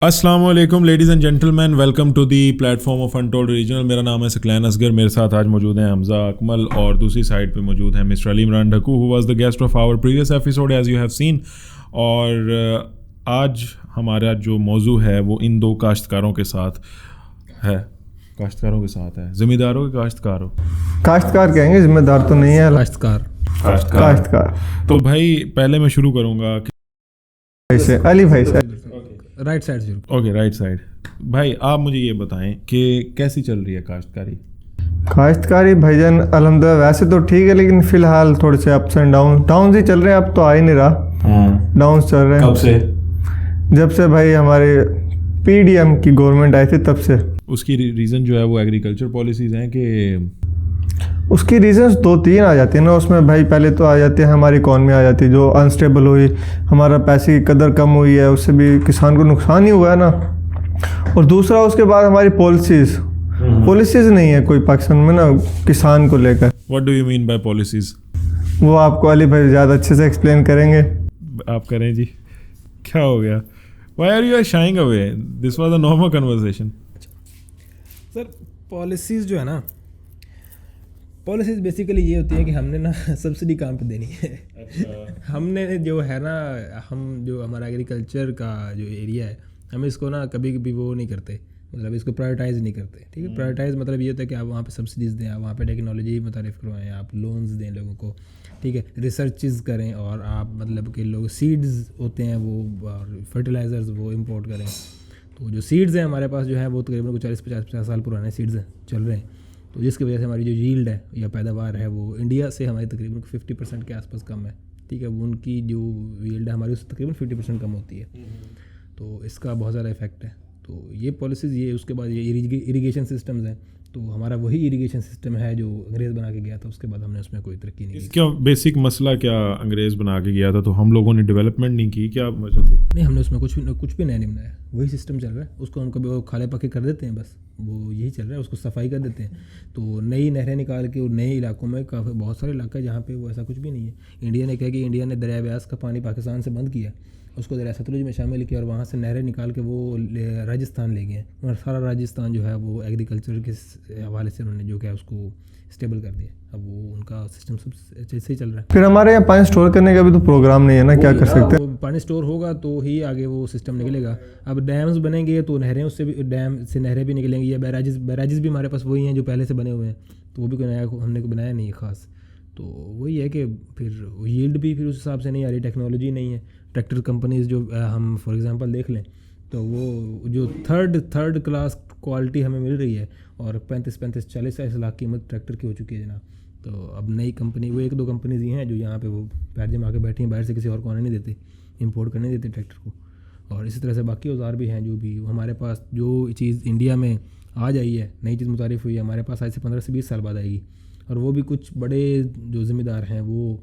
अस्सलाम वालेकुम ladies and gentleman, welcome to the platform of untold regional. मेरा नाम है सकलैन असगर। मेरे साथ आज मौजूद हैं हमज़ा अकमल और दूसरी साइड पे मौजूद है mister Ali Imran Dhakku, who was the guest of our previous episode as you have seen. और आज हमारा जो मौजू है वो इन दो काश्तकारों के साथ है। काश्तकारों के साथ है, ज़मींदारों के काश्तकार हो? काश्तकार कहेंगे, जिम्मेदार तो नहीं है। काश्तकार। तो भाई पहले मैं शुरू करूँगा से अली भाई से राइट साइड से। Okay, right side. भाई आप मुझे ये बताएं कि कैसी चल रही है काश्तकारी भाईजान? अल्हम्दुलिल्लाह वैसे तो ठीक है, लेकिन फिलहाल थोड़े से अप्स एंड डाउन ही चल रहे हैं। अब तो आ ही नहीं रहा, डाउन चल रहे हैं। कब से? जब से भाई हमारे पीडीएम की गवर्नमेंट आई थी तब से। उसकी रीज़न जो है वो एग्रीकल्चर पॉलिसीज़ हैं कि उसकी रीजंस दो तीन आ जाती है ना उसमें भाई। पहले तो आ जाती है हमारी इकॉनमी आ जाती है जो अनस्टेबल हुई, हमारा पैसे की कदर कम हुई है, उससे भी किसान को नुकसान ही हुआ है ना। और दूसरा उसके बाद हमारी पॉलिसीज़ नहीं है कोई पाकिस्तान में ना किसान को लेकर। What do you mean by policies? वो आपको अली भाई ज़्यादा अच्छे से एक्सप्लेन करेंगे। आप करें जी। क्या हो गया? Why are you shying away? This was a normal conversation. Sir policies जो है ना, पॉलिसीज़ बेसिकली ये होती है कि हमने ना सब्सिडी काम पे देनी है। अच्छा। हमने जो है ना, हम जो हमारा एग्रीकल्चर का जो एरिया है, हम इसको ना कभी कभी वो नहीं करते, मतलब इसको प्रायोरिटाइज़ नहीं करते। ठीक है, प्रायोरिटाइज़ मतलब ये होता है कि आप वहाँ पे सब्सिडीज़ दें, आप वहाँ पे टेक्नोलॉजी मुतारिफ़ करवाएं, आप लोन्स दें लोगों को। ठीक है, रिसर्चेज़ करें, और आप मतलब कि लोग सीड्स होते हैं वो और फर्टिलाइज़र्स वो इम्पोर्ट करें। तो जो सीड्स हैं हमारे पास जो है वो तकरीबन 40-50 साल पुराने सीड्स हैं, चल रहे हैं। तो जिसकी वजह से हमारी जो यील्ड है या पैदावार है वो इंडिया से हमारी तकरीबन 50% के आसपास कम है। ठीक है, वो उनकी जो यील्ड है हमारी उससे तकरीबन 50% कम होती है। तो इसका बहुत ज़्यादा इफेक्ट है। तो ये पॉलिसीज़, ये उसके बाद ये इरीगेशन सिस्टम्स हैं। तो हमारा वही इरीगेशन सिस्टम है जो अंग्रेज़ बना के गया था, उसके बाद हमने उसमें कोई तरक्की नहीं की। क्या बेसिक मसला क्या अंग्रेज़ बना के गया था तो हम लोगों ने डेवलपमेंट नहीं की? क्या वजह थी? नहीं, हमने उसमें कुछ भी नया नहीं बनाया। वही सिस्टम चल रहा है, उसको हम कभी वो खाले पके कर देते हैं, बस वो यही चल रहा है, उसको सफाई कर देते हैं। तो नई नहरें निकाल के और नए इलाकों में काफ़ी बहुत सारे इलाका है जहाँ पे वो ऐसा कुछ भी नहीं है। इंडिया ने कहा कि इंडिया ने दरिया ब्यास का पानी पाकिस्तान से बंद किया, उसको दरिया सतलुज में शामिल किया और वहाँ से नहरें निकाल के वो राजस्थान ले गए, और सारा राजस्थान जो है वो एग्रीकल्चर के हवाले से उन्होंने जो क्या उसको स्टेबल कर दिया। अब वो उनका सिस्टम सब अच्छे से चल रहा है। फिर हमारे यहाँ पानी स्टोर करने का भी तो प्रोग्राम नहीं है ना, क्या कर सकते हैं? पानी स्टोर होगा तो ही आगे वो सिस्टम निकलेगा। अब डैम्स बनेंगे तो नहरें, उससे भी डैम से नहरें भी निकलेंगी, या बैराजेस भी हमारे पास वही हैं जो पहले से बने हुए हैं, तो वो भी कोई नया हमने बनाया नहीं है ख़ास। तो वही है कि फिर यील्ड भी फिर उस हिसाब से नहीं आ रही, टेक्नोलॉजी नहीं है। ट्रैक्टर कंपनीज़ जो हम फॉर एग्जांपल देख लें तो वो जो थर्ड क्लास क्वालिटी हमें मिल रही है, और 35-40 लाख कीमत ट्रैक्टर की हो चुकी है जनाब। तो अब नई कंपनी, वो एक दो कंपनीज ही हैं जो यहाँ पे वो पैर जमा के बैठी हैं, बाहर से किसी और को आने नहीं देते, इंपोर्ट करने देते ट्रैक्टर को। और इसी तरह से बाकी औजार भी हैं जो भी हमारे पास, जो चीज़ इंडिया में आ जाई है, नई चीज़ मुतारिफ़ हुई है, हमारे पास आज से 15 से 20 साल बाद आएगी। और वो भी कुछ बड़े जो ज़िम्मेदार हैं वो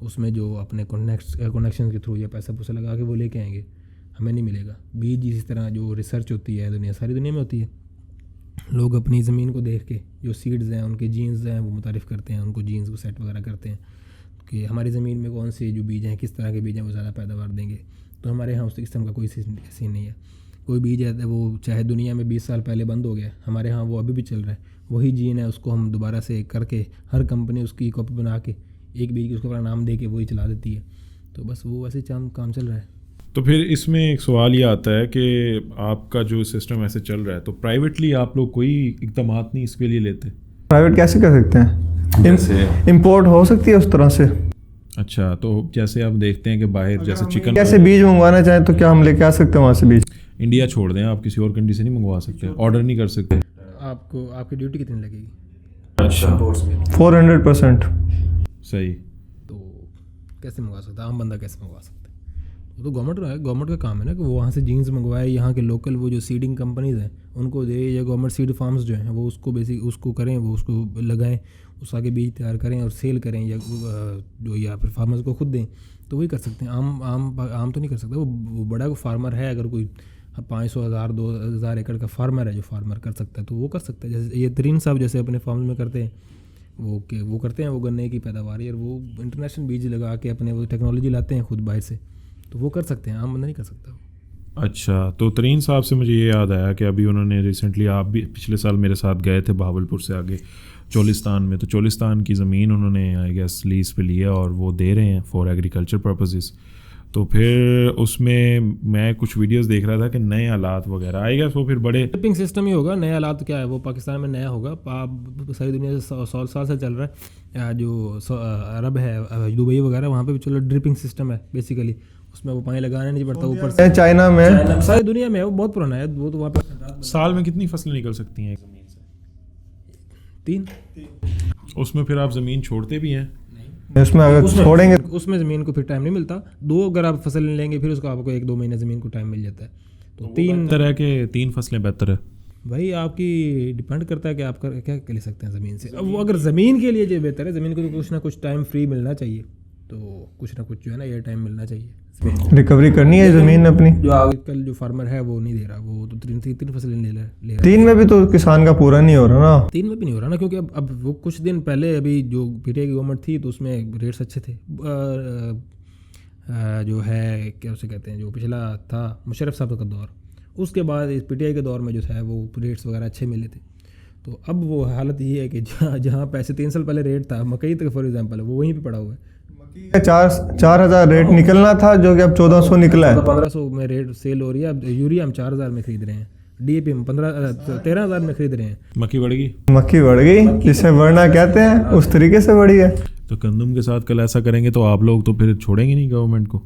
उसमें जो अपने कनेक्शन के थ्रू या पैसा पूसा लगा के वो लेके आएंगे, हमें नहीं मिलेगा। बीज इसी तरह जो रिसर्च होती है सारी दुनिया में होती है। लोग अपनी ज़मीन को देख के जो सीड्स हैं, उनके जीन्स हैं, वो मुतारिफ़ करते हैं, उनको जीन्स को सेट वगैरह करते हैं कि हमारी ज़मीन में कौन से जो बीज हैं, किस तरह के बीज हैं वो ज़्यादा पैदावार देंगे। तो हमारे यहाँ उस किस्म का कोई सीन नहीं है। कोई बीज है वो चाहे दुनिया में 20 साल पहले बंद हो गया, हमारे यहाँ वो अभी भी चल रहा है। वही जीन है, उसको हम दोबारा से करके हर कंपनी उसकी कॉपी बना के एक बीज की उसको अपना नाम दे के वही चला देती है। तो बस वो वैसे काम चल रहा है। तो फिर इसमें एक सवाल ये आता है कि आपका जो सिस्टम ऐसे चल रहा है तो प्राइवेटली आप लोग कोई इक़दामात नहीं इसके लिए लेते? प्राइवेट कैसे कर सकते हैं? इम्पोर्ट हो सकती है उस तरह से। अच्छा, तो जैसे आप देखते हैं कि बाहर जैसे चिकन कैसे बीज मंगवाना चाहें तो क्या हम लेके आ सकते हैं वहाँ से बीज? इंडिया छोड़ दें, आप किसी और कंट्री से नहीं मंगवा सकते, ऑर्डर नहीं कर सकते? आपको आपकी ड्यूटी कितनी लगेगी? अच्छा, 400%। सही। तो कैसे मंगवा सकता है आम बंदा? कैसे मंगवा सकता है? वो तो गवर्नमेंट का काम है ना कि वो वहाँ से जीन्स मंगवाए, यहाँ के लोकल वो जो सीडिंग कंपनीज़ हैं उनको दे, या गवर्नमेंट सीड फार्म्स जो हैं वो उसको उसको करें, वो उसको लगाएं, उस आगे बीज तैयार करें और सेल करें, या जो या फिर फार्मर्स को खुद दें। तो वही कर सकते हैं। आम तो नहीं कर सकता। वो बड़ा फार्मर है, अगर कोई 500,000-2,000 एकड़ का फार्मर है जो फार्मर कर सकता है तो वो कर सकता है। जैसे ये तरीन साहब जैसे अपने फार्म में करते हैं, वो करते हैं, वो गन्ने की पैदावार, और वो इंटरनेशनल बीज लगा के अपने वो टेक्नोलॉजी लाते हैं खुद बाहर से, तो वो कर सकते हैं। आम बंदा नहीं कर सकता। अच्छा, तो तरीन साहब से मुझे ये याद आया कि अभी उन्होंने रिसेंटली, आप भी पिछले साल मेरे साथ गए थे बहावलपुर से आगे चोलिस्तान में, तो चोलिस्तान की ज़मीन उन्होंने आई गेस लीज़ पे लिया और वो दे रहे हैं फॉर एग्रीकल्चर पर्पसेस। तो फिर उसमें मैं कुछ वीडियोस देख रहा था कि नए हालात वगैरह आई गेस वो फिर बड़े शिपिंग सिस्टम ही होगा। नया हालात क्या है, वो पाकिस्तान में नया होगा। आप सारी दुनिया से 100 साल से चल रहा है। जो अरब है, दुबई वगैरह, वहाँ पे भी चलो ड्रिपिंग सिस्टम है बेसिकली। उसमें वो पानी लगाना नहीं पड़ता ऊपर से। चाइना में, सारी दुनिया में है, वो बहुत पुराना है वो। तो वहाँ पे साल में कितनी फसलें निकल सकती हैं एक ज़मीन से? 3। उसमें फिर आप ज़मीन छोड़ते भी हैं? उसमें अगर छोड़ेंगे उसमें ज़मीन को फिर टाइम नहीं मिलता। 2 अगर आप फसल लेंगे फिर उसको आपको 1-2 महीने ज़मीन को टाइम मिल जाता है। तो 3 तरह के 3 फसलें बेहतर है। भाई आपकी डिपेंड करता है कि आप क्या ले सकते हैं ज़मीन से। अब वो अगर ज़मीन के लिए जो बेहतर है, ज़मीन को तो कुछ ना कुछ टाइम फ्री मिलना चाहिए। तो कुछ ना कुछ जो है ना एयर टाइम मिलना चाहिए। रिकवरी करनी है ज़मीन अपनी। जो आजकल जो फार्मर है वो नहीं दे रहा, वो तो 3 फसलें ले रहा। 3 में भी तो किसान का पूरा नहीं हो रहा ना। 3 में भी नहीं हो रहा ना, क्योंकि अब वो कुछ दिन पहले अभी जो पीटीआई की गवर्नमेंट थी तो उसमें रेट्स अच्छे थे। जो है क्या उसे कहते हैं, जो पिछला था मुशर्रफ साहब का दौर, उसके बाद इस पीटीआई के दौर में जो है वो रेट्स वगैरह अच्छे मिले थे। तो अब वो हालत ये है कि जहाँ पैसे 3 साल पहले रेट था मकई तक फॉर एग्जांपल, वो वहीं पे पड़ा हुआ है। 4,000 रेट निकलना था जो कि अब 1,400 निकला है। 1500 में रेट सेल हो रही है। अब यूरिया हम 4000 में खरीद रहे हैं, डीएपी हम 13,000 में खरीद रहे हैं। मक्की बढ़ गई? मक्की बढ़ गई, जिसे बढ़ना कहते हैं उस तरीके से बढ़ी है। तो गंदम के साथ कल ऐसा करेंगे तो आप लोग तो फिर छोड़ेंगे नहीं गवर्नमेंट को?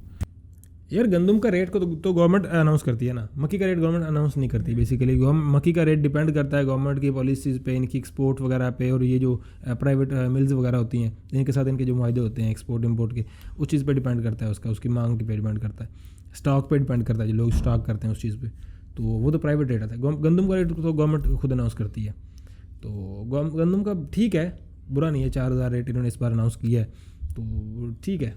यार गंदम का रेट को तो गवर्नमेंट अनाउंस करती है ना, मक्की का रेट गवर्नमेंट अनाउंस नहीं करती बेसिकली। मक्की का रेट डिपेंड करता है गवर्नमेंट की पॉलिसीज़ पे, इनकी एक्सपोर्ट वगैरह पे, और ये जो प्राइवेट मिल्स वगैरह होती हैं इनके साथ इनके जो मुआहदे होते हैं एक्सपोर्ट इम्पोर्ट के, उस चीज़ पे डिपेंड करता है उसकी मांग पे डिपेंड करता है, स्टॉक पे डिपेंड करता है, जो लोग स्टॉक करते हैं उस चीज़ पर। तो वो तो प्राइवेट रेट आता है। गंदम का रेट तो गवर्नमेंट खुद अनाउंस करती है। तो गंदम का ठीक है, बुरा नहीं है। 4,000 रेट इन्होंने इस बार अनाउंस किया है तो ठीक है,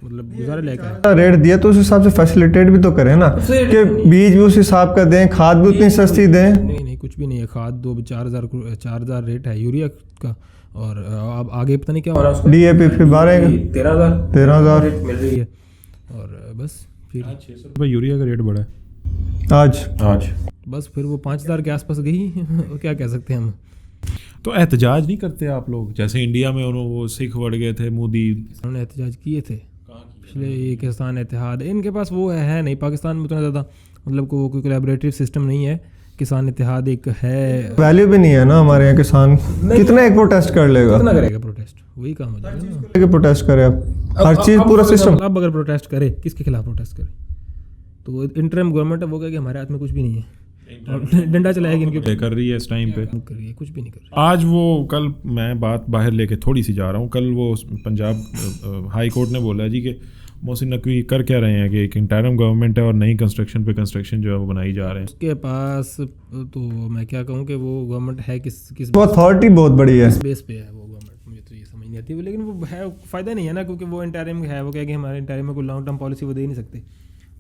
मतलब गुजारा लेकर रेट दिया तो उस हिसाब से फैसिलिटेट भी तो करें ना, कि बीज भी उस हिसाब का दें, खाद भी उतनी सस्ती दें। नहीं कुछ भी नहीं है। खाद 4,000 रेट है यूरिया का, और अब आगे पता नहीं क्या हो रहा है। डीएपी फिर 13,000 रेट मिल रही है। और बस फिर 600 रुपये यूरिया का रेट बढ़ा है आज बस फिर वो 5,000 के आसपास गई। और क्या कह सकते हैं हम। तो एहतजाज नहीं करते आप लोग? जैसे इंडिया में उन्होंने वो सिख बढ़ गए थे, मोदी उन्होंने एहतजाज किए थे पिछले, ये किसान इत्तेहाद, इनके पास वो है नहीं। पाकिस्तान में उतना ज़्यादा मतलब कोई कोलैबोरेटिव सिस्टम नहीं है। किसान इत्तेहाद एक है, वैल्यू भी नहीं है ना हमारे यहाँ। किसान कितना एक प्रोटेस्ट कर लेगा, कितना करेगा प्रोटेस्ट, वही काम हो जाएगा ना। प्रोटेस्ट करे अब हर चीज़ पूरा सिस्टम। अब अगर प्रोटेस्ट करे, किसके खिलाफ प्रोटेस्ट करे? तो इंटरिम गवर्नमेंट है, वो कहे कि हमारे हाथ में कुछ भी नहीं है, और डंडा चलाएगी इनके कर रही है इस टाइम पे। कर रही है, कुछ भी नहीं कर रही। आज वो कल मैं बात बाहर लेके थोड़ी सी जा रहा हूँ, कल वो पंजाब हाई कोर्ट ने बोला जी कि मोहसिन नकवी कर क्या रहे हैं कि एक इंटरिम गवर्नमेंट है और नई कंस्ट्रक्शन जो है वो बनाई जा रहे हैं। उसके पास तो मैं क्या कहूँ कि वो गवर्नमेंट है किस वो अथॉरिटी बहुत बड़ी है, बेस पे है वो गवर्नमेंट। मुझे तो ये समझ नहीं आती, लेकिन वो है फ़ायदा नहीं है ना, क्योंकि वो इंटरिम है। वो क्या कि हमारे इंटरिम में कोई लॉन्ग टर्म पॉलिसी वो दे ही नहीं सकते,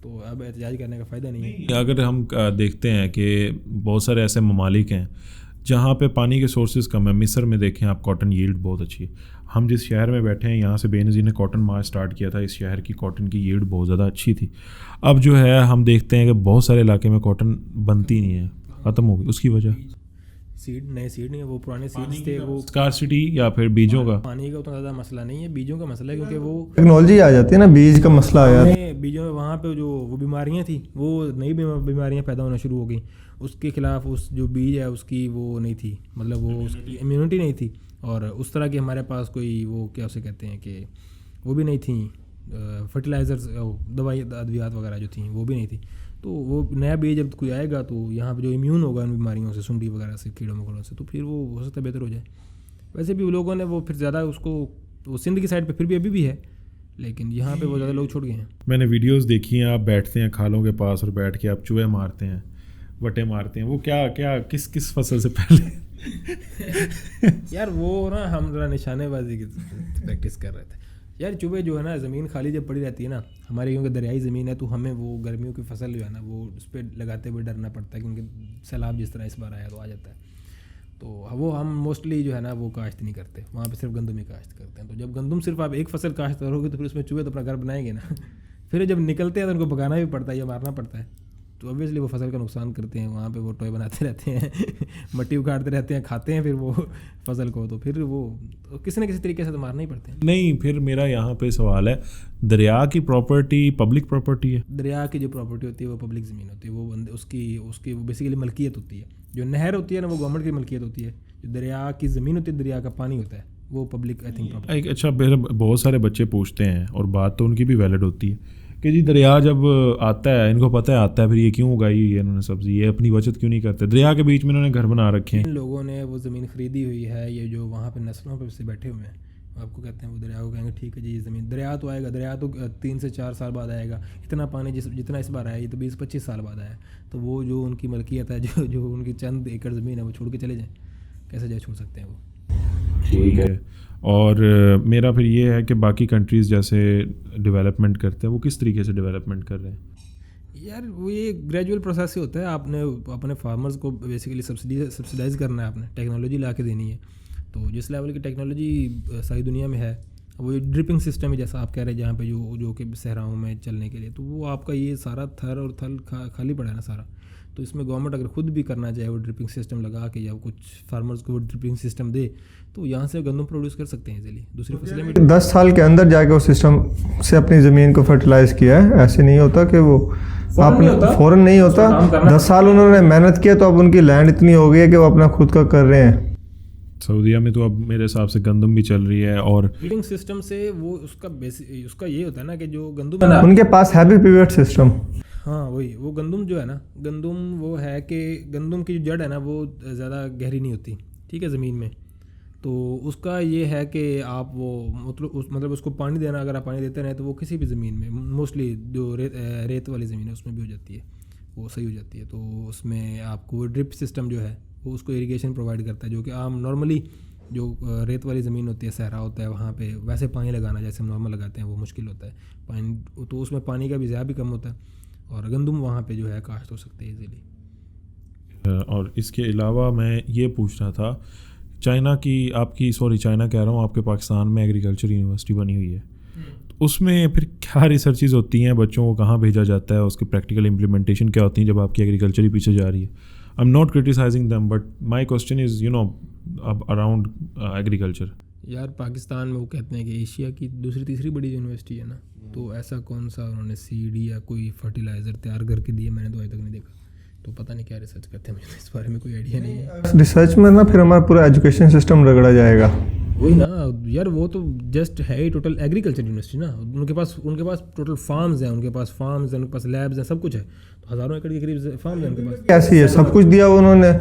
तो अब एहतजाज करने का फ़ायदा नहीं है। अगर हम देखते हैं कि बहुत सारे ऐसे ममालिक हैं जहाँ पे पानी के सोर्सेज कम है। मिस्र में देखें आप, कॉटन यील्ड बहुत अच्छी है। हम जिस शहर में बैठे हैं यहाँ से बेनज़ीर ने कॉटन मार्च स्टार्ट किया था, इस शहर की कॉटन की यील्ड बहुत ज़्यादा अच्छी थी। अब जो है हम देखते हैं कि बहुत सारे इलाके में कॉटन बनती नहीं है, ख़त्म हो गई। उसकी वजह नए सीड नहीं है, वो पुराने सीड्स थे। वो स्कार्सिटी या फिर बीजों का, पानी का उतना ज़्यादा मसला नहीं है, बीजों का मसला है, क्योंकि वो टेक्नोलॉजी आ जाती है ना, बीज का मसला आ जाता है। बीजों में वहाँ पे जो वो बीमारियाँ थी, वो नई बीमारियाँ पैदा होना शुरू हो गई। उसके खिलाफ उस जो बीज है उसकी वो नहीं थी, मतलब वो उसकी इम्यूनिटी नहीं थी। और उस तरह की हमारे पास कोई वो क्या उसे कहते हैं कि वो भी नहीं थी, फर्टिलाइज़र्स दवाई अद्वियात वगैरह जो थी वो भी नहीं थी। तो वो नया बीज जब कोई आएगा तो यहाँ पे जो इम्यून होगा इन बीमारियों से, सुंडी वगैरह से, कीड़ों मकोड़ों से, तो फिर वो हो सकता है बेहतर हो जाए। वैसे भी लोगों ने वो फिर ज़्यादा उसको, वो सिंध की साइड पे फिर भी अभी भी है, लेकिन यहाँ पे वो ज़्यादा लोग छोड़ गए हैं। मैंने वीडियोस देखी हैं, आप बैठते हैं खालों के पास और बैठ के आप चूहे मारते हैं, वटे मारते हैं। वो क्या किस फसल से पहले यार वो ना हम ज़रा निशानेबाजी की प्रैक्टिस कर रहे थे। यार चुभे जो है ना, ज़मीन खाली जब पड़ी रहती है ना हमारी, क्योंकि दरियाई ज़मीन है, तो हमें वो गर्मियों की फसल जो है ना वो उस पर लगाते हुए डरना पड़ता है, क्योंकि सैलाब जिस तरह इस बार आया तो आ जाता है। तो वो हम मोस्टली जो है ना वो काश्त नहीं करते, वहाँ पे सिर्फ गंदम ही काश्त करते हैं। तो जब गंदम सिर्फ आप एक फसल काश्त करोगे तो फिर उसमें चूहे तो अपना घर बनाएंगे ना। फिर जब निकलते हैं तो उनको भगाना भी पड़ता है या मारना पड़ता है। तो ऑब्वियसली वो फसल का नुकसान करते हैं, वहाँ पे वो टॉय बनाते रहते हैं मट्टी उखाड़ते रहते हैं, खाते हैं फिर वो फसल को, तो फिर वो तो किसी न किसी तरीके से तो मारना ही पड़ते हैं। नहीं, फिर मेरा यहाँ पे सवाल है, दरिया की प्रॉपर्टी पब्लिक प्रॉपर्टी है? दरिया की जो प्रॉपर्टी होती है वो पब्लिक ज़मीन होती है, वो बंदे उसकी उसकी वो बेसिकली मलकियत होती है। जो नहर होती है ना वो गवर्नमेंट की मलकियत होती है, जो दरिया की ज़मीन होती है, दरिया का पानी होता है, वो पब्लिक आई थिंक प्रॉपर्टी। अच्छा, मेरे बहुत सारे बच्चे पूछते हैं और बात तो उनकी भी वैलिड होती है कि जी दरिया जब आता है, इनको पता है आता है, फिर ये क्यों उगाई हुई है इन्होंने सब्जी, ये अपनी बचत क्यों नहीं करते? दरिया के बीच में इन्होंने घर बना रखे हैं। इन लोगों ने वो ज़मीन ख़रीदी हुई है, ये जो वहाँ पे नस्लों पे से बैठे हुए हैं, आपको कहते हैं वो दरिया को कहेंगे ठीक है जी ये ज़मीन, दरिया तो आएगा, दरिया तो 3 से 4 साल बाद आएगा, इतना पानी जितना इस बार आया ये तो 20-25 साल बाद आया, तो वो जो उनकी मलकियत है, जो उनकी चंद एकड़ ज़मीन है वो छोड़ के चले जाएँ, कैसे जाए छोड़ सकते हैं वो? ठीक है। और मेरा फिर ये है कि बाकी कंट्रीज़ जैसे डेवलपमेंट करते हैं, वो किस तरीके से डेवलपमेंट कर रहे हैं? यार वो ये ग्रेजुअल प्रोसेस ही होता है, आपने अपने फार्मर्स को बेसिकली सब्सिडाइज करना है, आपने टेक्नोलॉजी ला के देनी है। तो जिस लेवल की टेक्नोलॉजी सारी दुनिया में है, वो ड्रिपिंग सिस्टम ही जैसा आप कह रहे हैं जहाँ पे जो कि सहराओं में चलने के लिए, तो वो आपका ये सारा थर और थल खाली पड़ा है ना सारा। तो इसमें गवर्नमेंट अगर खुद भी करना चाहे वो ड्रिपिंग सिस्टम लगा के या कुछ फार्मर्स को वो ड्रिपिंग सिस्टम दे, तो यहाँ से गंदम प्रोड्यूस कर सकते हैं इजीली, दूसरी फसलें में। 10 साल के अंदर जाके उस सिस्टम से अपनी ज़मीन को फर्टिलाइज किया है, ऐसे नहीं होता कि वो आपने फ़ौरन नहीं होता। 10 साल उन्होंने मेहनत किया, तो अब उनकी लैंड इतनी हो गई है कि वो अपना खुद का कर रहे हैं। सऊदीया में तो अब मेरे हिसाब से गंदम भी चल रही है, और फीडिंग सिस्टम से वो उसका ये होता है ना कि जो गंदम है ना, उनके पास है भी पिवट सिस्टम। हाँ वही, वो गंदम जो है ना, गंदम वो है कि गंदम की जो जड़ है ना वो ज़्यादा गहरी नहीं होती, ठीक है, ज़मीन में। तो उसका ये है कि आप वो मतलब उसको पानी देना, अगर आप पानी देते रहें तो वो किसी भी ज़मीन में, मोस्टली जो रेत वाली ज़मीन है उसमें भी हो जाती है, वो सही हो जाती है। तो उसमें आपको ड्रिप सिस्टम जो है वो उसको इरिगेशन प्रोवाइड करता है, जो कि आम नॉर्मली जो रेत वाली ज़मीन होती है, सहरा होता है, वहाँ पे वैसे पानी लगाना जैसे हम नॉर्मल लगाते हैं वो मुश्किल होता है पानी, तो उसमें पानी का भी ज़्यादा भी कम होता है, और गंदम वहाँ पे जो है काश्त हो सकते हैं इजीली। और इसके अलावा मैं ये पूछ रहा था, चाइना कह रहा हूँ, आपके पाकिस्तान में एग्रीकल्चर यूनिवर्सिटी बनी हुई है, तो उसमें फिर क्या रिसर्चेज होती हैं, बच्चों को कहाँ भेजा जाता है, उसकी प्रैक्टिकल इम्प्लीमेंटेशन क्या होती है जब आपकी एग्रीकल्चर ही पीछे जा रही है? I am not criticising them, but my question is around agriculture. यार पाकिस्तान में वो कहते हैं कि एशिया की दूसरी तीसरी बड़ी यूनिवर्सिटी है ना, तो ऐसा कौन सा उन्होंने सीड या कोई फर्टिलाइज़र तैयार करके दिए, मैंने तो अभी तक नहीं देखा, तो पता नहीं क्या रिसर्च करते हैं, मुझे इस बारे में कोई आइडिया नहीं है। रिसर्च में ना फिर हमारा पूरा एजुकेशन सिस्टम रगड़ा जाएगा। वही ना यार, वो तो जस्ट है ही टोटल एग्रीकल्चर यूनिवर्सिटी ना, उनके पास टोटल फार्म्स हैं, उनके पास लैब्स हैं, सब कुछ है, तो हज़ारों एकड़ के करीब फार्म्स हैं उनके पास। कैसी है, सब कुछ दिया उन्होंने,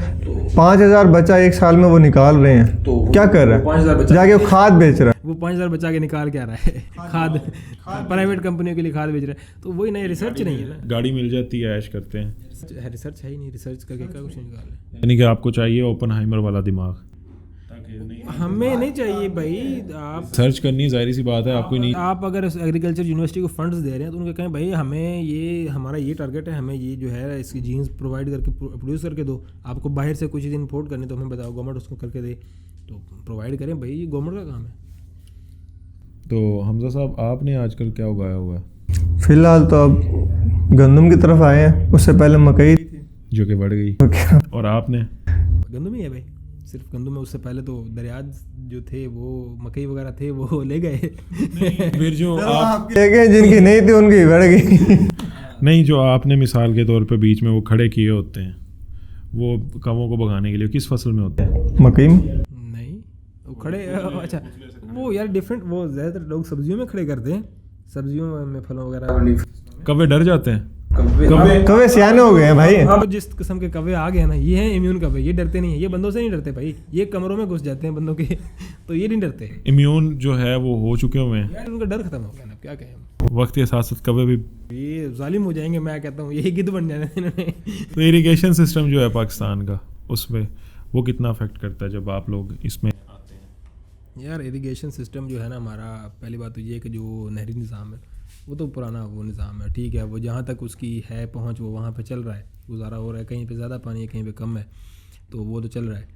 5,000 बच्चा एक साल में वो निकाल रहे हैं, तो क्या कर रहा है? 5,000 बच्चा जाके वो खाद बेच रहा है। वो 5,000 बचा के निकाल के आ रहा है खाद प्राइवेट कंपनियों के लिए खाद बेच रहा है, तो वही नहीं, रिसर्च नहीं है ना, गाड़ी मिल जाती है, ऐश करते हैं, रिसर्च है ही नहीं, रिसर्च करके क्या कुछ नहीं निकाल रहे। यानी कि आपको चाहिए ओपनहाइमर वाला दिमाग। हमें नहीं चाहिए भाई, आप सर्च करनी है, जाहिर सी बात है, आपको नहीं। आप अगर एग्रीकल्चर यूनिवर्सिटी को फंड्स दे रहे हैं तो उनको कहें भाई हमें ये हमारा ये टारगेट है, हमें ये जो है इसकी जीन्स प्रोवाइड करके प्रोड्यूस करके दो, आपको बाहर से कुछ चीज़ इंपोर्ट करनी तो हमें बताओ, गवर्नमेंट उसको करके दे, तो प्रोवाइड करें भाई, ये गवर्नमेंट का काम है। तो हमजा साहब, आपने आजकल क्या उगाया हुआ है? फिलहाल तो अब गंदम की तरफ आए हैं, उससे पहले मकई थी जो कि बढ़ गई, और आपने? गंदम ही है भाई, सिर्फ गंदम है, उससे पहले तो दरियाज जो थे वो मकई वगैरह थे वो ले गए फिर जो आप लेके जिनकी नहीं थी उनकी बढ़ गई। नहीं, जो आपने मिसाल के तौर पे बीच में वो खड़े किए होते हैं, वो कवों को भगाने के लिए किस फसल में होते हैं? मकई में नहीं, वो खड़े अच्छा वो यार डिफरेंट, वो ज़्यादातर लोग सब्जियों में खड़े करते हैं, सब्जियों में फलों वगैरह। कव्वे डर जाते हैं? कव्वे सियाने हो गए हैं भाई। अब जिस किस्म के कव्वे आ गए ना, ये हैं इम्यून कव्वे, ये डरते नहीं है, ये बंदों से नहीं डरते भाई, ये कमरों में घुस जाते हैं बंदों के तो ये नहीं डरते। इम्यून जो है वो हो चुके हुए हैं, यार उनका डर खत्म हो गया ना, क्या कहें, वक्त के साथ साथ कव्वे भी ये जालिम हो जाएंगे, मैं कहता हूँ यही गिद्ध बन जाने इन्होंने। तो इरिगेशन सिस्टम जो है पाकिस्तान का, उसमें वो कितना अफेक्ट करता है जब आप लोग इसमें आते हैं? यार इरिगेशन सिस्टम जो है ना हमारा, पहली बात तो ये है कि जो नहरी निज़ाम है वो तो पुराना वो निज़ाम है, ठीक है, वो जहाँ तक उसकी है पहुँच वो वहाँ पे चल रहा है, गुजारा हो रहा है, कहीं पे ज़्यादा पानी है कहीं पे कम है, तो वो तो चल रहा है।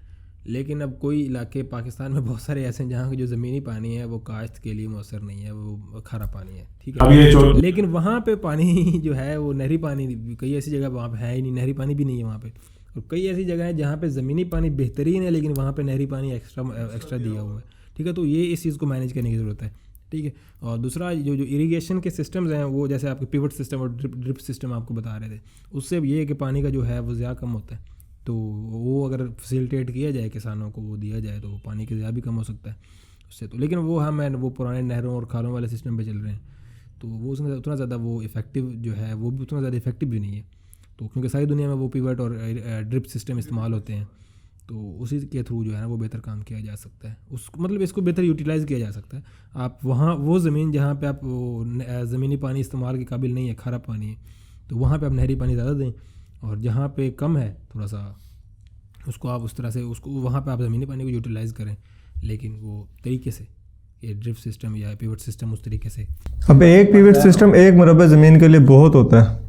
लेकिन अब कोई इलाके पाकिस्तान में बहुत सारे ऐसे हैं जहाँ जो ज़मीनी पानी है वो काश्त के लिए मौसर नहीं है, वो खारा पानी है, ठीक है। लेकिन वहाँ पे पानी जो है वो नहरी पानी, कई ऐसी जगह वहाँ पे है ही नहीं, नहरी पानी भी नहीं है वहाँ पे। और कई ऐसी जगह है जहाँ पे ज़मीनी पानी बेहतरीन है लेकिन वहाँ पे नहरी पानी एक्स्ट्रा दिया हुआ है, ठीक है। तो ये इस चीज़ को मैनेज करने की ज़रूरत है, ठीक है। और दूसरा जो इरिगेशन के सिस्टम्स हैं वो जैसे आपके पिवट सिस्टम और ड्रिप सिस्टम आपको बता रहे थे, उससे ये है कि पानी का जो है वो ज़्यादा कम होता है। तो वो अगर फैसिलिटेट किया जाए किसानों को, वो दिया जाए तो पानी का ज़्यादा भी कम हो सकता है उससे। तो लेकिन वो वो पुराने नहरों और खालों वाले सिस्टम पे चल रहे हैं, तो वो उसमें उतना ज़्यादा वो इफ़ेक्टिव जो है वो भी उतना ज़्यादा इफ़ेक्टिव भी नहीं है। तो क्योंकि सारी दुनिया में वो पिवट और ड्रिप सिस्टम इस्तेमाल होते हैं, तो उसी के थ्रू जो है ना वो बेहतर काम किया जा सकता है, उस मतलब इसको बेहतर यूटिलाइज़ किया जा सकता है। आप वहाँ वो ज़मीन जहाँ पे आप ज़मीनी पानी इस्तेमाल के काबिल नहीं है, खारा पानी है, तो वहाँ पे आप नहरी पानी ज़्यादा दें, और जहाँ पे कम है थोड़ा सा उसको आप उस तरह से उसको वहाँ पे आप ज़मीनी पानी को यूटिलाइज़ करें, लेकिन वो तरीके से ये ड्रिप सिस्टम या पिवट सिस्टम उस तरीके से। अब एक पिवट सिस्टम 1 मुरब्बा ज़मीन के लिए बहुत होता है,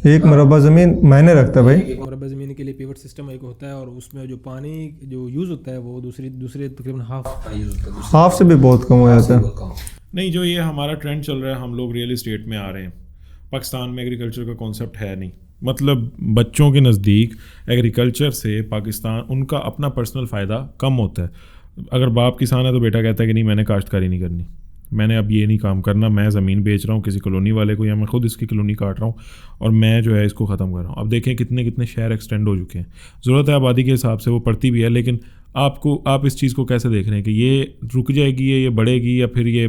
1 मुरब्बा ज़मीन मायने रखता है भाई। 1 मुरब्बा ज़मीन के लिए पिवट सिस्टम एक होता है, और उसमें जो पानी जो यूज़ होता है वो दूसरे तकरीबन हाफ से भी बहुत कम हो जाता है। नहीं, जो ये हमारा ट्रेंड चल रहा है, हम लोग रियल इस्टेट में आ रहे हैं, पाकिस्तान में एग्रीकल्चर का कॉन्सेप्ट है नहीं। मतलब बच्चों के नज़दीक एग्रीकल्चर से पाकिस्तान उनका अपना पर्सनल फ़ायदा कम होता है। अगर बाप किसान है तो बेटा कहता है कि नहीं, मैंने काश्तकारी नहीं करनी, मैंने अब ये नहीं काम करना, मैं ज़मीन बेच रहा हूँ किसी कॉलोनी वाले को, या मैं खुद इसकी कॉलोनी काट रहा हूँ और मैं जो है इसको ख़त्म कर रहा हूँ। अब देखें कितने कितने शहर एक्सटेंड हो चुके हैं, ज़रूरत है आबादी के हिसाब से वो बढ़ती भी है, लेकिन आप इस चीज़ को कैसे देख रहे हैं कि ये रुक जाएगी, ये बढ़ेगी, या फिर ये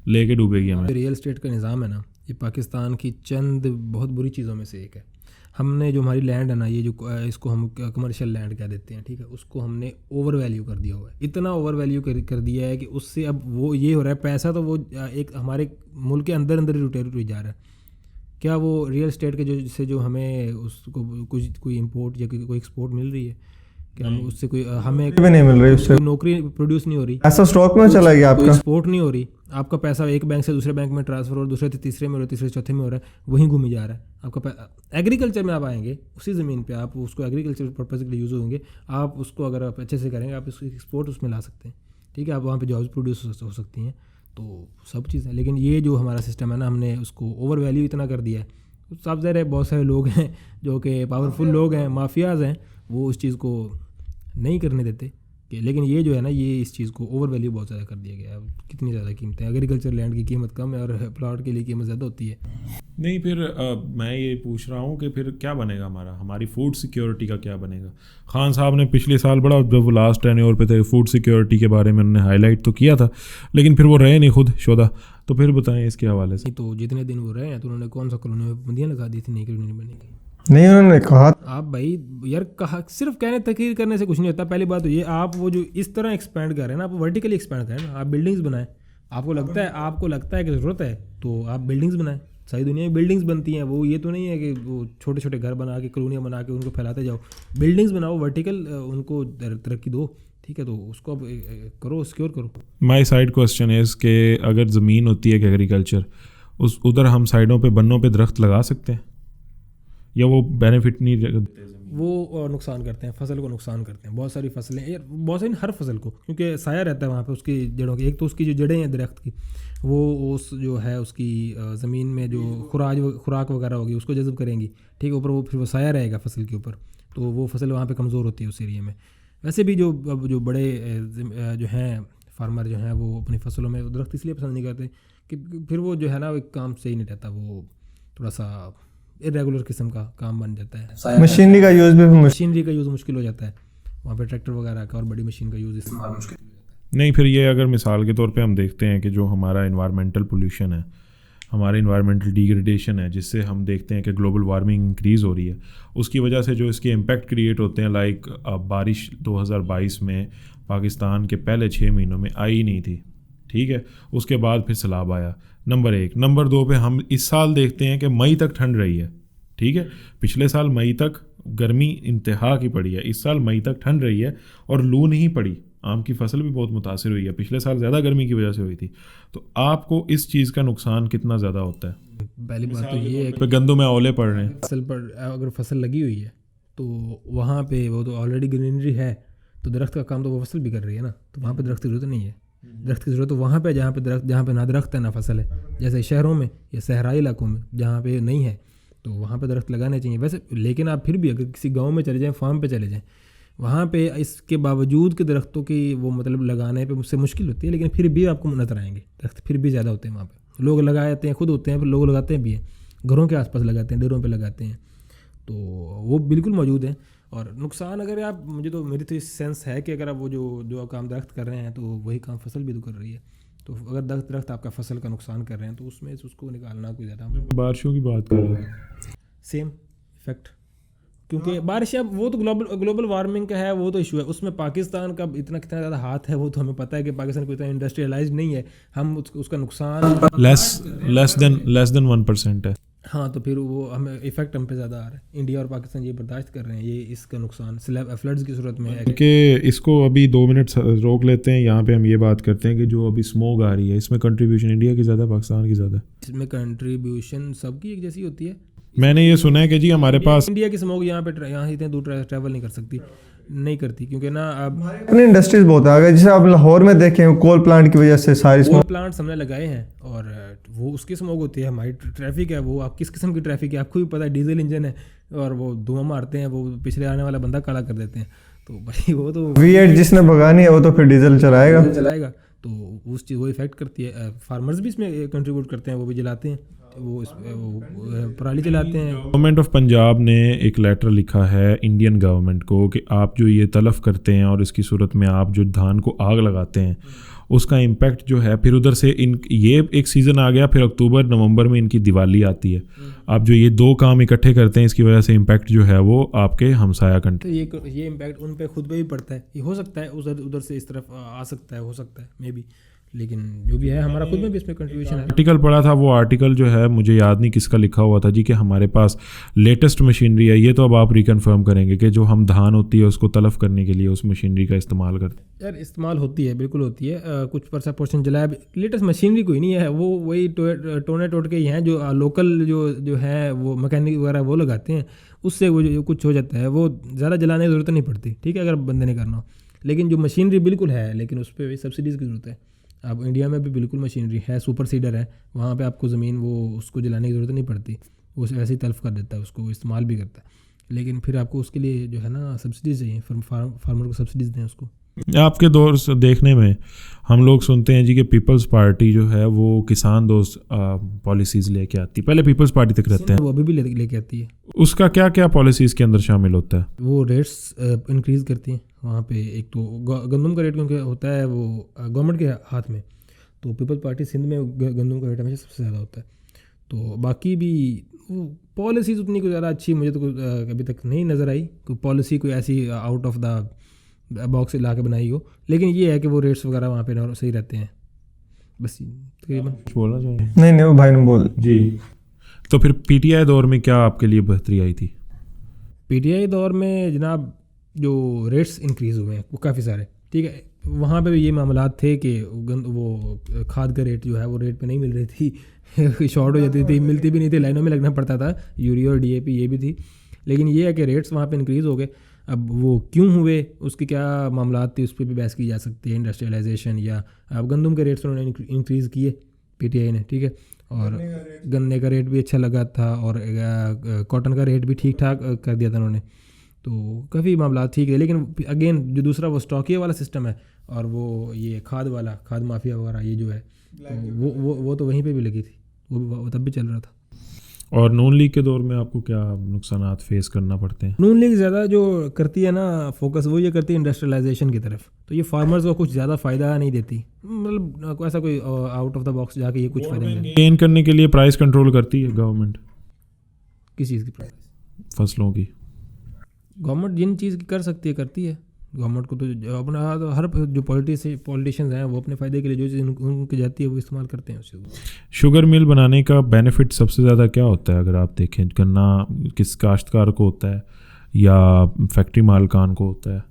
लेके डूबेगी हमें? रियल एस्टेट का निज़ाम है ना, ये पाकिस्तान की चंद बहुत बुरी चीज़ों में से एक है। हमने जो हमारी लैंड है ना, ये जो इसको हम कमर्शियल लैंड कह देते हैं, ठीक है, उसको हमने ओवर वैल्यू कर दिया हुआ है, इतना ओवर वैल्यू कर दिया है कि उससे अब वो ये हो रहा है, पैसा तो वो एक हमारे मुल्क के अंदर अंदर ही जा रहा है। क्या वो रियल एस्टेट के जो हमें उसको कोई इंपोर्ट या कोई एक्सपोर्ट मिल रही है? क्या हम उससे कोई हमें भी नहीं मिल रही, उससे नौकरी प्रोड्यूस नहीं हो रही, ऐसा स्टॉक में चला गया आपका, एक्सपोर्ट नहीं हो रही, आपका पैसा एक बैंक से दूसरे बैंक में ट्रांसफर और दूसरे से तीसरे में हो रहा है, तीसरे से चौथे में हो रहा है, वहीं घूमी जा रहा है आपका एग्रीकल्चर में आप आएंगे, उसी ज़मीन पे आप उसको एग्रीकल्चर पर्पज़ के लिए यूज़ होंगे, आप उसको अगर आप अच्छे से करेंगे आप इसको एक्सपोर्ट उसमें ला सकते हैं, ठीक है, आप वहाँ पे जॉब्स प्रोड्यूस हो सकती हैं, तो सब चीज़ है। लेकिन ये जो हमारा सिस्टम है ना, हमने उसको ओवर वैल्यू इतना कर दिया है, तो साफ ज़ाहिर है बहुत सारे लोग हैं जो कि पावरफुल लोग हैं, माफियाज़ हैं, वो उस चीज़ को नहीं करने देते कि, लेकिन ये जो है ना, ये इस चीज़ को ओवर वैल्यू बहुत ज़्यादा कर दिया गया है। कितनी ज़्यादा कीमतें, एग्रीकल्चर लैंड की कीमत कम है और प्लॉट के लिए कीमत ज़्यादा होती है। नहीं, फिर मैं ये पूछ रहा हूँ कि फिर क्या बनेगा हमारी फूड सिक्योरिटी का क्या बनेगा? खान साहब ने पिछले साल बड़ा, जब वो लास्ट टेन्योर पे थे, फूड सिक्योरिटी के बारे में उन्होंने हाईलाइट तो किया था, लेकिन फिर वो रहे नहीं खुद शोदा। तो फिर बताएं इसके हवाले से। तो जितने दिन वो रहे हैं तो उन्होंने कौन सा कॉलोनी में पाबंदियाँ लगा दी थी, नहीं कॉलोनी बनेगी? नहीं, उन्होंने कहा, आप भाई यार कहा, सिर्फ कहने तकरीर करने से कुछ नहीं होता। पहली बात तो ये, आप वो जो इस तरह एक्सपैंड कर रहे हैं ना, आप वर्टिकली एक्सपैंड करें ना, आप बिल्डिंग्स बनाएं। आपको लगता है कि ज़रूरत है तो आप बिल्डिंग्स बनाएं। सारी दुनिया में बिल्डिंग्स बनती हैं, वो ये तो नहीं है कि वो छोटे छोटे घर बना के, कॉलोनियाँ बना के उनको फैलाते जाओ। बिल्डिंग्स बनाओ, वर्टिकल उनको तरक्की दो, ठीक है, तो उसको अब करो, सिक्योर करो। माई साइड क्वेश्चन इज़ कि अगर ज़मीन होती है कि एग्रीकल्चर, उधर हम साइडों पे बन्नों पे दरख्त लगा सकते हैं, या वो बेनिफिट नहीं देते? वो नुकसान करते हैं, फसल को नुकसान करते हैं। बहुत सारी फसलें यार, बहुत सारी हर फसल को, क्योंकि साया रहता है वहाँ पे उसकी जड़ों की। एक तो उसकी जो जड़ें हैं दरख्त की, वो उस जो है उसकी ज़मीन में जो खुराक वगैरह होगी उसको जज़ब करेंगी, ठीक है, ऊपर वो फिर वो साया रहेगा फसल के ऊपर, तो वो फसल वहाँ पे कमज़ोर होती है उस एरिया में। वैसे भी जो बड़े जो हैं फार्मर जो हैं, वो अपनी फसलों में दरख्त इसलिए पसंद नहीं करते कि फिर वो जो है ना, एक काम सही नहीं रहता, वो थोड़ा सा इरेगुलर किस्म का काम बन जाता है। मशीनरी का यूज़ मुश्किल हो जाता है वहाँ पे, ट्रैक्टर वगैरह का और बड़ी मशीन का यूज़ इस्तेमाल मुश्किल। नहीं, फिर ये अगर मिसाल के तौर पे हम देखते हैं कि जो हमारा इन्वायरमेंटल पोल्यूशन है, हमारे इन्वायरमेंटल डिग्रेडेशन है, जिससे हम देखते हैं कि ग्लोबल वार्मिंग इंक्रीज़ हो रही है, उसकी वजह से जो इसके इम्पैक्ट क्रिएट होते हैं, लाइक बारिश 2022 में पाकिस्तान के पहले 6 महीनों में आई नहीं थी, ठीक है, उसके बाद फिर सैलाब आया, नंबर 1। नंबर 2 पे हम इस साल देखते हैं कि मई तक ठंड रही है, ठीक है, पिछले साल मई तक गर्मी इंतहा की पड़ी है, इस साल मई तक ठंड रही है और लू नहीं पड़ी, आम की फसल भी बहुत मुतासिर हुई है, पिछले साल ज़्यादा गर्मी की वजह से हुई थी। तो आपको इस चीज़ का नुकसान कितना ज़्यादा होता है? पहली बात तो ये है कि गंदों में ओले पड़ रहे हैं, फसल पर अगर फसल लगी हुई है तो वहाँ पे वो तो ऑलरेडी ग्रीनरी है, तो दरख्त का काम तो वो फसल भी कर रही है ना, तो वहाँ पे दरख्त की ज़रूरत नहीं है। दरख्त की ज़रूरत तो वहाँ पे जहाँ पे ना दरख्त है ना फसल है, जैसे शहरों में या सहराई इलाकों में जहाँ पे नहीं है, तो वहाँ पे दरख्त लगाने चाहिए वैसे। लेकिन आप फिर भी अगर किसी गांव में चले जाएं, फार्म पे चले जाएं, वहाँ पे इसके बावजूद के दरख्तों की वो मतलब लगाने पे मुझसे मुश्किल होती है, लेकिन फिर भी आपको नजर आएंगे दरख्त, फिर भी ज़्यादा होते हैं वहाँ पे। लोग लगाते हैं, खुद होते हैं, फिर लोग लगाते हैं भी हैं, घरों के आसपास लगाते हैं, डेरों पे लगाते हैं, तो वो बिल्कुल मौजूद है। और नुकसान अगर आप मेरी तो इस सेंस है कि अगर आप वो जो काम दरख्त कर रहे हैं तो वही काम फसल भी तो कर रही है। तो अगर दरख्त आपका फसल का नुकसान कर रहे हैं तो उसमें से उसको निकालना कोई ज़्यादा बारिशों की बात कर रहे हैं, सेम इफेक्ट, क्योंकि बारिश अब वो तो ग्लोबल वार्मिंग का है, वो तो इशू है। उसमें पाकिस्तान का कितना ज़्यादा हाथ है वो तो हमें पता है कि पाकिस्तान कोई इतना इंडस्ट्रियलाइज नहीं है, हम उसका नुकसान लेस देन 1% है। हाँ, तो फिर वो हमें इफेक्ट हम पे ज़्यादा आ रहा है। इंडिया और पाकिस्तान ये बर्दाश्त कर रहे हैं ये इसका नुकसान फ्लड्स की सूरत में है। कि इसको अभी 2 मिनट रोक लेते हैं, यहाँ पे हम ये बात करते हैं कि जो अभी स्मोक आ रही है इसमें कंट्रीब्यूशन इंडिया की ज़्यादा, पाकिस्तान की ज़्यादा? इसमें कंट्रीब्यूशन सबकी एक जैसी होती है। मैंने ये सुना है कि जी हमारे पास इंडिया की स्मोक यहाँ इतने दूर ट्रैवल नहीं करती क्योंकि ना अब अपनी इंडस्ट्रीज बहुत आ गई। जैसे आप लाहौर में देखें, कोल प्लांट की वजह से सारी कोल प्लांट्स हमने लगाए हैं और वो उसकी स्मोक होती है। हमारी ट्रैफिक है वो आप किस किस्म की ट्रैफिक है आपको भी पता है, डीजल इंजन है और वो धुआं मारते हैं, वो पिछले आने वाला बंदा काला कर देते हैं। तो भाई वो तो V8 जिसने भगानी है वो तो फिर डीजल चलाएगा, तो उस चीज़ वो इफेक्ट करती है। फार्मर्स भी इसमें कंट्रीब्यूट करते हैं, वो भी जलाते हैं, वो पराली जलाते हैं। गवर्नमेंट ऑफ पंजाब ने एक लेटर लिखा है इंडियन गवर्नमेंट को कि आप जो ये तलफ करते हैं और इसकी सूरत में आप जो धान को आग लगाते हैं उसका इम्पैक्ट जो है, फिर उधर से ये एक सीज़न आ गया, फिर अक्टूबर नवंबर में इनकी दिवाली आती है। आप जो ये 2 काम इकट्ठे करते हैं इसकी वजह से इम्पैक्ट जो है वो आपके हमसाया कंट्री, तो ये इम्पैक्ट उन पे खुद पे भी पड़ता है। ये हो सकता है उधर से इस तरफ आ सकता है, हो सकता है मे बी, लेकिन जो भी है हमारा खुद में भी इसमें कंट्रीब्यूशन है। आर्टिकल पढ़ा था, वो आर्टिकल जो है मुझे याद नहीं किसका लिखा हुआ था जी, कि हमारे पास लेटेस्ट मशीनरी है। ये तो अब आप रिकन्फर्म करेंगे कि जो हम धान होती है उसको तलफ करने के लिए उस मशीनरी का इस्तेमाल करते हैं? यार इस्तेमाल होती है, बिल्कुल होती है। कुछ % जलाया, लेटेस्ट मशीनरी कोई नहीं है, वो वही टोने टोट के ही हैं जो लोकल जो है वो मैकेनिक वगैरह वो लगाते हैं, उससे वो जो कुछ हो जाता है, वो ज़्यादा जलाने की ज़रूरत नहीं पड़ती, ठीक है, अगर बंदे ने करना हो। लेकिन जो मशीनरी बिल्कुल है, लेकिन उस पर सब्सिडीज़ की ज़रूरत है। अब इंडिया में भी बिल्कुल मशीनरी है, सुपर सीडर है, वहाँ पे आपको ज़मीन वो उसको जलाने की ज़रूरत नहीं पड़ती, वो वैसे ही तल्फ कर देता है, उसको इस्तेमाल भी करता है। लेकिन फिर आपको उसके लिए जो है ना सब्सिडीज़ चाहिए, फार्मर को सब्सिडीज़ दें उसको। आपके दौर से देखने में हम लोग सुनते हैं जी कि पीपल्स पार्टी जो है वो किसान दोस्त पॉलिसीज़ लेके आती है, पहले पीपल्स पार्टी तक रहते हैं, वो अभी भी लेके आती है। उसका क्या क्या पॉलिसीज़ के अंदर शामिल होता है? वो रेट्स इंक्रीज़ करती हैं वहाँ पे। एक तो गंदम का रेट क्योंकि होता है वो गवर्नमेंट के हाथ में, तो पीपल्स पार्टी सिंध में गंदम का रेट हमेशा सबसे ज़्यादा होता है। तो बाकी भी वो पॉलिसीज़ उतनी कोई ज़्यादा अच्छी मुझे तो अभी तक नहीं नज़र आई, कोई पॉलिसी कोई ऐसी आउट ऑफ द बॉक्स ला के बनाई हो। लेकिन ये है कि वो रेट्स वगैरह वहाँ पे सही रहते हैं, बस तकरीबन। बोलना चाहिए? नहीं वो भाई ने बोल जी। तो फिर पीटीआई दौर में क्या आपके लिए बेहतरी आई थी? पीटीआई दौर में जनाब जो रेट्स इंक्रीज़ हुए हैं वो काफ़ी सारे, ठीक है, वहाँ पे भी ये मामलात थे कि वो खाद का रेट जो है वो रेट पे नहीं मिल रही थी शॉर्ट हो जाती थी, मिलती भी नहीं थी, लाइनों में लगना पड़ता था। यूरिया और डीएपी ये भी थी, लेकिन ये है कि रेट्स वहाँ पे इंक्रीज़ हो गए। अब वो क्यों हुए, उसकी क्या मामलात थी, उस पर भी बहस की जा सकती है। इंडस्ट्रियलाइजेशन या अब गंदम के रेट्स उन्होंने इंक्रीज़ किए पीटीआई ने, ठीक है, और गन्ने का रेट भी अच्छा लगा था और कॉटन का रेट भी ठीक ठाक कर दिया था उन्होंने, तो काफ़ी मामला ठीक है। लेकिन अगेन जो दूसरा वो स्टॉकिया वाला सिस्टम है और वो ये खाद माफिया वगैरह ये जो है, तो वो तो वहीं पे भी लगी थी, वो तब भी चल रहा था। और नून लीग के दौर में आपको क्या नुकसानात फेस करना पड़ते हैं? नून लीग ज़्यादा जो करती है ना फोकस, वो ये करती है इंडस्ट्रियलाइजेशन की तरफ, तो ये फार्मर्स को कुछ ज़्यादा फ़ायदा नहीं देती, मतलब ऐसा कोई आउट ऑफ द बॉक्स जाके ये कुछ फ़ायदा नहीं देती। गेन करने के लिए प्राइस कंट्रोल करती है गवर्नमेंट? किस चीज़ की प्राइस? फसलों की। गवर्नमेंट जिन चीज़ की कर सकती है करती है। गवर्नमेंट को तो अपना हर जो पॉलिटिशियंस हैं वो अपने फ़ायदे के लिए जो चीज़ उनकी जाती है वो इस्तेमाल करते हैं उसे। शुगर मिल बनाने का बेनिफिट सबसे ज़्यादा क्या होता है अगर आप देखें? गन्ना किस काश्तकार को होता है या फैक्ट्री मालकान को होता है?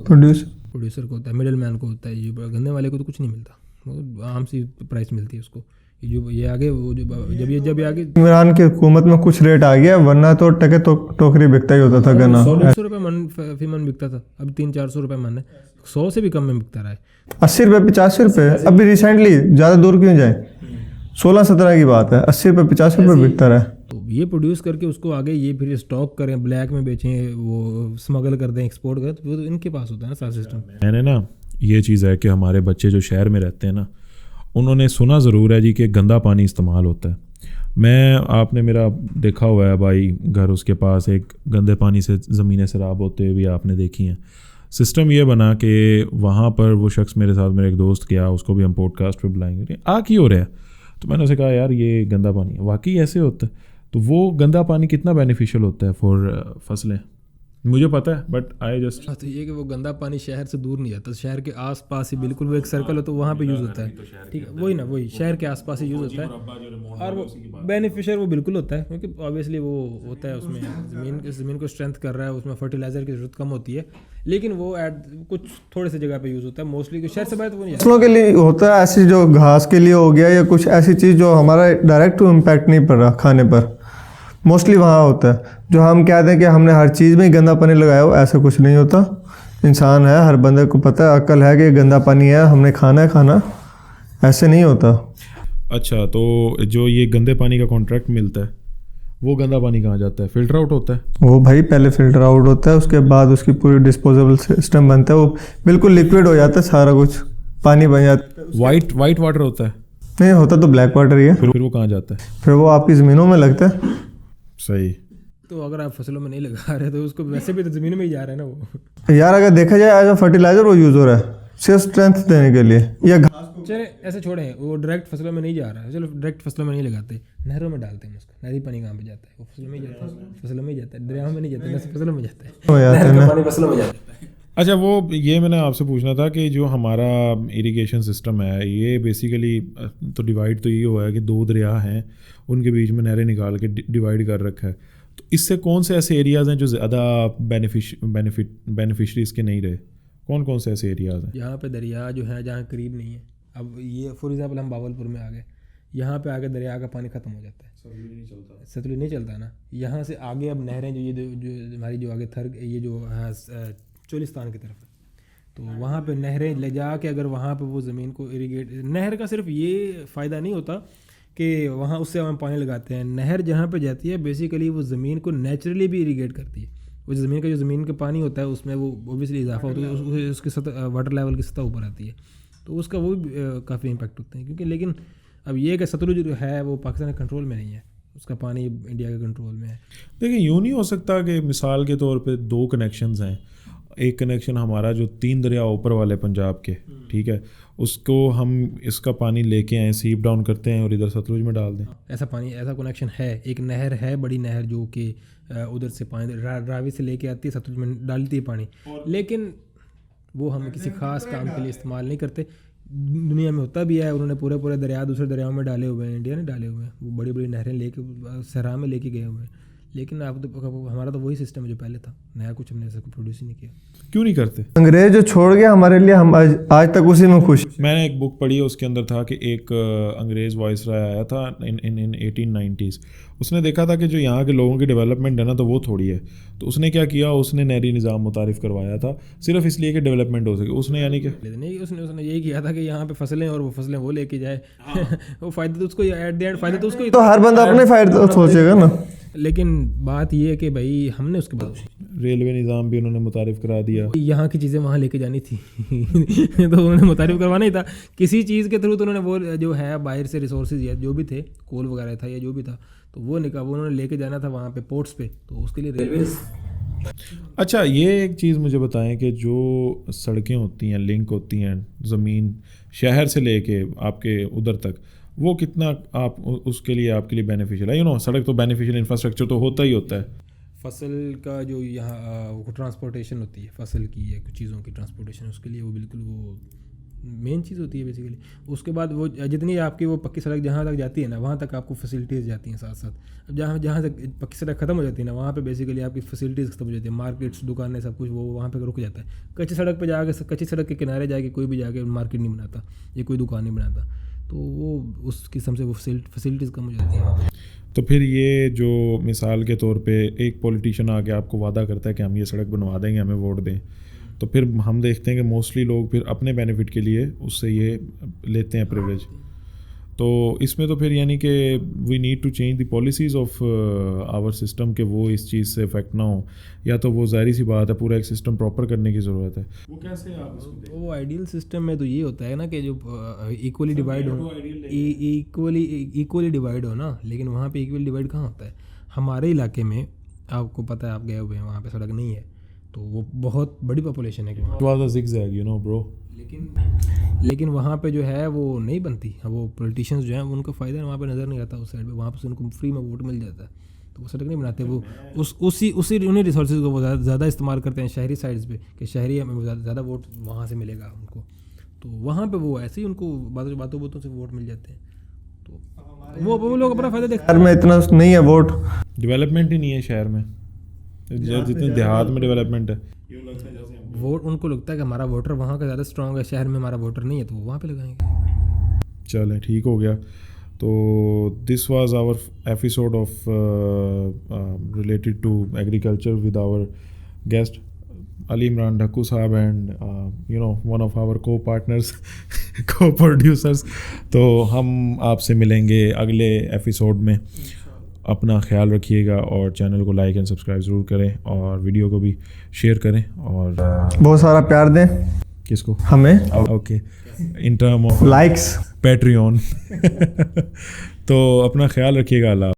प्रोड्यूसर को होता है, मिडिल मैन को होता है। ये गन्ने वाले को तो कुछ नहीं मिलता, वो आम सी प्राइस मिलती है उसको। ये आगे वो जब ये आगे इमरान की हुकूमत में कुछ रेट आ गया, वरना तो टके तो टोकरी बिकता ही होता था गन्ना। 100-150 रुपये मन फी मन बिकता था, अब 300-400 रुपये मन है, 100 से भी कम में बिकता रहा है। 80 रुपये 85 रुपये। अभी रिसेंटली ज़्यादा दूर क्यों जाए, 16-17 की बात है, 80 रुपये 50 रुपये बिकता रहा है। तो ये प्रोड्यूस करके उसको आगे ये फिर स्टॉक करें, ब्लैक में बेचें, वो स्मगल कर दें, एक्सपोर्ट करें, तो वो तो इनके पास होता है ना सारा सिस्टम। मैंने ना ये चीज़ है कि हमारे बच्चे जो शहर में रहते हैं ना, उन्होंने सुना ज़रूर है जी कि गंदा पानी इस्तेमाल होता है। आपने मेरा देखा हुआ है भाई घर, उसके पास एक गंदे पानी से ज़मीनें सराब होते हुए भी आपने देखी हैं। सिस्टम ये बना कि वहाँ पर वो शख्स मेरे साथ, मेरा एक दोस्त गया, उसको भी हम पॉडकास्ट पे बुलाएंगे, क्यों हो रहा है? तो मैंने उसे कहा यार ये गंदा पानी है, वाकई ऐसे होता है। तो वो गंदा पानी कितना बेनिफिशियल होता है फॉर फसलें, मुझे पता है, बट आई जस्ट तो ये कि वो गंदा पानी शहर से दूर नहीं जाता, शहर के आसपास ही बिल्कुल वो एक सर्कल हो तो वहाँ पे यूज़ होता है। ठीक है, वही शहर के आसपास ही यूज़ होता है, और वो बेनिफिशियल वो बिल्कुल होता है, क्योंकि ऑब्वियसली वो होता है उसमें ज़मीन को स्ट्रेंथ कर रहा है, उसमें फर्टिलाइज़र की ज़रूरत कम होती है, लेकिन वो कुछ थोड़े से जगह पे यूज़ होता है, मोस्टली शहर से बाहर तो वो नहीं। फसलों के लिए होता है ऐसी, जो घास के लिए हो गया या कुछ ऐसी चीज़ जो हमारा डायरेक्ट इम्पैक्ट नहीं पड़ रहा खाने पर, मोस्टली वहाँ होता है। जो हम कहते हैं कि हमने हर चीज़ में ही गंदा पानी लगाया हो, ऐसा कुछ नहीं होता। इंसान है, हर बंदे को पता है, अक्ल है कि गंदा पानी है, हमने खाना है खाना, ऐसे नहीं होता। अच्छा, तो जो ये गंदे पानी का कॉन्ट्रैक्ट मिलता है, वो गंदा पानी कहाँ जाता है? फिल्टर आउट होता है? वो भाई पहले फिल्टर आउट होता है, उसके बाद उसकी पूरी डिस्पोजेबल सिस्टम बनता है, वो बिल्कुल लिक्विड हो जाता है, सारा कुछ पानी बन जाता है। वाइट वाटर होता है? नहीं होता, तो ब्लैक वाटर ही है। फिर वो कहाँ जाता है? फिर वो आपकी ज़मीनों में लगता है। सही। तो अगर आप फसलों में नहीं लगा रहे तो उसको वैसे भी तो ज़मीन में ही जा रहा है ना वो। यार अगर देखा जाए एज अ फर्टिलाइजर वो यूज़ हो रहा है सिर्फ स्ट्रेंथ देने के लिए, या चले ऐसे छोड़ें, वो डायरेक्ट फसलों में नहीं जा रहा है, चलो डायरेक्ट फसलों में नहीं लगाते, नहरों में डालते हैं उसको। नहरी पानी कहाँ पे जाता है? वो फसलों में ही जाता है, फसलों में ही जाता है, दरियाओं में नहीं जाता है, फसलों में जाता है, हो जाता है ना। पानी फसलों में जाता है। अच्छा, वो ये मैंने आपसे पूछना था कि जो हमारा इरिगेशन सिस्टम है, ये बेसिकली तो डिवाइड तो ये हुआ है कि 2 दरिया हैं, उनके बीच में नहरें निकाल के डिवाइड कर रखा है। तो इससे कौन से ऐसे एरियाज़ हैं जो ज़्यादा बेनिफिशरीज के नहीं रहे? कौन से ऐसे एरियाज़ हैं? यहाँ पे दरिया जो है जहाँ करीब नहीं है, अब ये फॉर एग्जाम्पल हम बावलपुर में आ गए, यहाँ पे आगे दरिया का पानी ख़त्म हो जाता है, सतलुज नहीं चलता ना। यहाँ से आगे अब नहरें जो हमारी जो आगे ये जो है चोलिस्तान की तरफ है, तो वहाँ पे नहरें ले जा के अगर वहाँ पे वो ज़मीन को इरीगेट, नहर का सिर्फ ये फ़ायदा नहीं होता कि वहाँ उससे हम पानी लगाते हैं, नहर जहाँ पे जाती है बेसिकली वो ज़मीन को नेचुरली भी इरीगेट करती है। वो ज़मीन का जो ज़मीन का पानी होता है उसमें वो ओबियसली इजाफा होता है, उसकी सतह वाटर लेवल की सतह ऊपर आती है, तो उसका वो भी काफ़ी इम्पैक्ट होता है। क्योंकि लेकिन अब ये कि सतलुज जो है वो पाकिस्तान के कंट्रोल में नहीं है, उसका पानी इंडिया के कंट्रोल में है। देखिए, यूँ नहीं हो सकता कि मिसाल के तौर पे 2 कनेक्शंस हैं, एक कनेक्शन हमारा जो 3 दरिया ऊपर वाले पंजाब के, ठीक है, उसको हम इसका पानी लेके आए, सीप डाउन करते हैं और इधर सतलुज में डाल दें। ऐसा कनेक्शन है, एक नहर है, बड़ी नहर जो कि उधर से पानी रावी से लेके आती है, सतलुज में डालती है पानी, लेकिन वो हम किसी ख़ास काम के लिए इस्तेमाल नहीं करते। दुनिया में होता भी है, उन्होंने पूरे दरिया दूसरे दरियाओं में डाले हुए हैं, इंडिया ने डाले हुए हैं, वो बड़ी बड़ी नहरें लेके सहरा में लेके गए हुए हैं, लेकिन आप तो हमारा तो वही सिस्टम है जो पहले था, नया कुछ हमने ऐसा प्रोड्यूस ही नहीं किया। क्यों नहीं करते? अंग्रेज जो छोड़ गया हमारे लिए, हम आज तक उसी में खुश। मैंने एक बुक पढ़ी है, उसके अंदर था कि एक अंग्रेज़ वाइसराय आया था इन 1890s। उसने देखा था कि जो यहाँ के लोगों की डेवलपमेंट है ना, तो वो थोड़ी है, तो उसने क्या किया, उसने नहरी निज़ाम मुतारिफ़ करवाया था सिर्फ इसलिए कि डेवलपमेंट हो सके। उसने यानी कि नहीं, उसने यही किया था कि यहाँ पे फसलें और वो फसलें वो लेके जाए। वो फ़ायदा तो उसको, एट द एंड फ़ायदा तो उसको, तो हर बंदा अपने फ़ायदा सोचेगा ना। लेकिन बात ये है कि भाई हमने उसके बाद रेलवे निज़ाम भी उन्होंने मुतारिफ़ करा दिया, यहाँ की चीज़ें वहाँ लेके जानी थी तो उन्होंने मुतारिफ़ करवाना ही था किसी चीज़ के थ्रू, तो उन्होंने वो जो है बाहर से रिसोर्सेज या जो भी थे, कोल वगैरह था या जो भी था, तो वो उन्होंने लेके जाना था वहाँ पे पोर्ट्स पे, तो उसके लिए रेलवे। अच्छा, ये एक चीज़ मुझे बताएं कि जो सड़कें होती हैं, लिंक होती हैं ज़मीन शहर से लेके आपके उधर तक, वो कितना आप उसके लिए आपके लिए बेनिफिशियल है? सड़क तो बेनिफिशियल इंफ्रास्ट्रक्चर तो होता ही होता है। फसल का जो यहाँ ट्रांसपोर्टेशन होती है, फसल की या कुछ चीज़ों की ट्रांसपोर्टेशन, उसके लिए वो बिल्कुल वो मेन चीज़ होती है बेसिकली। उसके बाद वो जितनी आपकी वो पक्की सड़क जहाँ तक जाती है ना, वहाँ तक आपको फैसिलिटीज़ जाती हैं साथ साथ। अब जहाँ तक पक्की सड़क ख़त्म हो जाती है ना, वहाँ पे बेसिकली आपकी फैसिलिटीज़ खत्म हो जाती है, मार्केट्स, दुकानें, सब कुछ वो वहाँ पे रुक जाता है। कच्ची सड़क पे जाके, कच्ची सड़क के किनारे जाके कोई भी जाके मार्केट नहीं बनाता या कोई दुकान नहीं बनाता। तो वो उस किस्म से वो फैसिलिटीज़ कम हो जाती हैं। तो फिर ये जो मिसाल के तौर पे एक पॉलिटिशियन आके आपको वादा करता है कि हम ये सड़क बनवा देंगे, हमें वोट दें, तो फिर हम देखते हैं कि मोस्टली लोग फिर अपने बेनिफिट के लिए उससे ये लेते हैं प्रिविलेज। तो इसमें तो फिर यानी कि we need to change the policies of our system कि वो इस चीज़ से इफेक्ट ना हो, या तो वो ज़ाहिर सी बात है पूरा एक सिस्टम प्रॉपर करने की ज़रूरत है। वो कैसे आप इसको वो आइडियल सिस्टम में तो ये होता है ना कि जो इक्वली डिवाइड हो, इक्वली डिवाइड हो ना, लेकिन वहाँ पे इक्वली डिवाइड कहाँ होता है? हमारे इलाके में आपको पता है, आप गए हुए हैं, वहाँ पे सड़क नहीं है, तो वो बहुत बड़ी पॉपुलेशन है कि वहाँ, was a zigzag, you know bro। लेकिन वहाँ पे जो है वो नहीं बनती। अब वो पॉलिटिशियंस जो हैं उनको फ़ायदा वहाँ पे नज़र नहीं आता उस साइड पे, वहाँ पे उनको फ्री में वोट मिल जाता है, तो वो सड़क नहीं बनाते। वो उसी उन्हीं रिसोर्सेज को वो ज़्यादा इस्तेमाल करते हैं शहरी साइड्स पे कि शहरी हमें ज़्यादा वोट वहाँ से मिलेगा उनको, तो वहाँ पे वो ऐसे ही उनको बातों से वोट मिल जाते हैं। तो वो लोग अपना फ़ायदा देखते शहर में इतना नहीं है वोट, डेवलपमेंट ही नहीं है शहर में, जितने देहात में डेवलपमेंट है। वोट उनको लगता है कि हमारा वोटर वहाँ का ज़्यादा स्ट्रॉन्ग है, शहर में हमारा वोटर नहीं है, तो वो वहाँ पे लगाएंगे। चलें, ठीक हो गया। तो this was our episode of related to agriculture with our guest Ali Imran Dhakku साहब and you know one of our co partners, co producers. तो हम आपसे मिलेंगे अगले एपिसोड में। अपना ख्याल रखिएगा और चैनल को लाइक एंड सब्सक्राइब ज़रूर करें और वीडियो को भी शेयर करें और बहुत सारा प्यार दें किसको, हमें, okay, in term of likes, Patreon. तो अपना ख्याल रखिएगा। अल्लाह।